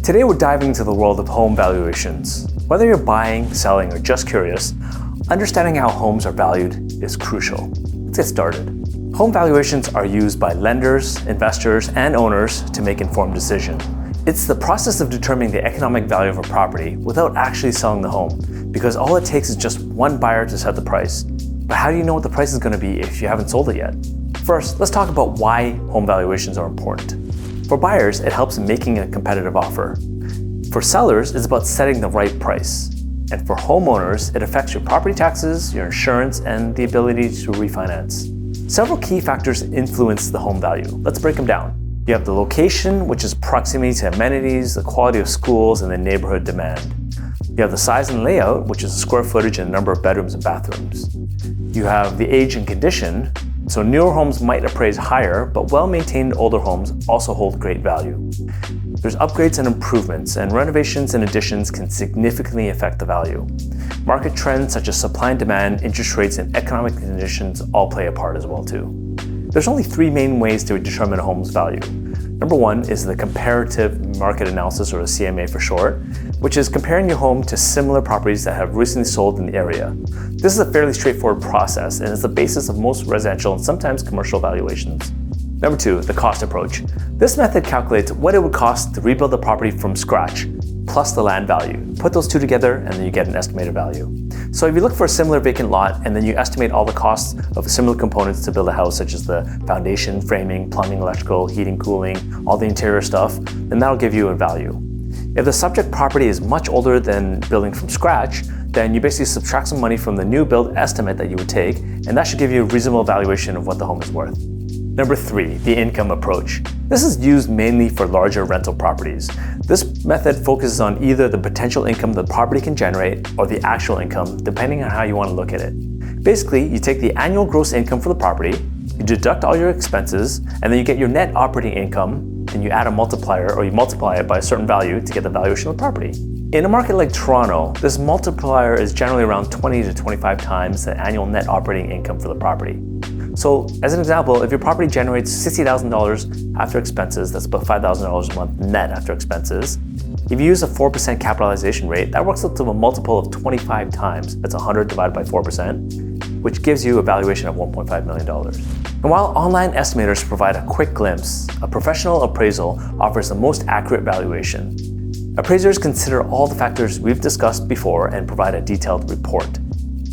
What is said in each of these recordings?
Today we're diving into the world of home valuations. Whether you're buying, selling, or just curious, understanding how homes are valued is crucial. Let's get started. Home valuations are used by lenders, investors, and owners to make informed decisions. It's the process of determining the economic value of a property without actually selling the home, because all it takes is just one buyer to set the price. But how do you know what the price is going to be if you haven't sold it yet? First, let's talk about why home valuations are important. For buyers, it helps in making a competitive offer. For sellers, it's about setting the right price. And for homeowners, it affects your property taxes, your insurance, and the ability to refinance. Several key factors influence the home value. Let's break them down. You have the location, which is proximity to amenities, the quality of schools, and the neighborhood demand. You have the size and layout, which is the square footage and the number of bedrooms and bathrooms. You have the age and condition. So newer homes might appraise higher, but well-maintained older homes also hold great value. There's upgrades and improvements, and renovations and additions can significantly affect the value. Market trends such as supply and demand, interest rates, and economic conditions all play a part as well too. There's only three main ways to determine a home's value. Number one is the comparative market analysis, or the CMA for short, which is comparing your home to similar properties that have recently sold in the area. This is a fairly straightforward process and is the basis of most residential and sometimes commercial valuations. Number two, the cost approach. This method calculates what it would cost to rebuild the property from scratch, plus the land value. Put those two together and then you get an estimated value. So if you look for a similar vacant lot and then you estimate all the costs of similar components to build a house, such as the foundation, framing, plumbing, electrical, heating, cooling, all the interior stuff, then that'll give you a value. If the subject property is much older than building from scratch, then you basically subtract some money from the new build estimate that you would take, and that should give you a reasonable valuation of what the home is worth. Number three, the income approach. This is used mainly for larger rental properties. This method focuses on either the potential income the property can generate or the actual income, depending on how you want to look at it. Basically, you take the annual gross income for the property, you deduct all your expenses, and then you get your net operating income, and you add a multiplier, or you multiply it by a certain value to get the valuation of the property. In a market like Toronto, this multiplier is generally around 20 to 25 times the annual net operating income for the property. So as an example, if your property generates $60,000 after expenses, that's about $5,000 a month net after expenses. If you use a 4% capitalization rate, that works out to a multiple of 25 times. That's 100 divided by 4%, which gives you a valuation of $1.5 million. And while online estimators provide a quick glimpse, a professional appraisal offers the most accurate valuation. Appraisers consider all the factors we've discussed before and provide a detailed report.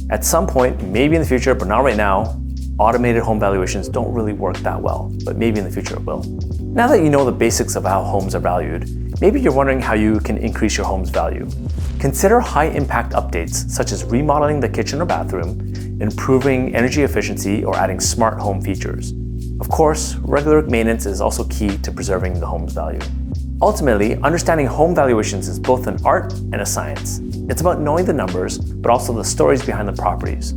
At some point, maybe in the future, but not right now, automated home valuations don't really work that well, but maybe in the future it will. Now that you know the basics of how homes are valued, maybe you're wondering how you can increase your home's value. Consider high-impact updates, such as remodeling the kitchen or bathroom, improving energy efficiency, or adding smart home features. Of course, regular maintenance is also key to preserving the home's value. Ultimately, understanding home valuations is both an art and a science. It's about knowing the numbers, but also the stories behind the properties.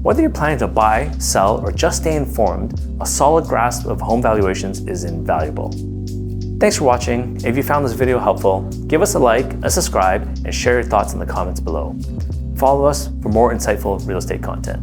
Whether you're planning to buy, sell, or just stay informed, a solid grasp of home valuations is invaluable. Thanks for watching. If you found this video helpful, give us a like, a subscribe, and share your thoughts in the comments below. Follow us for more insightful real estate content.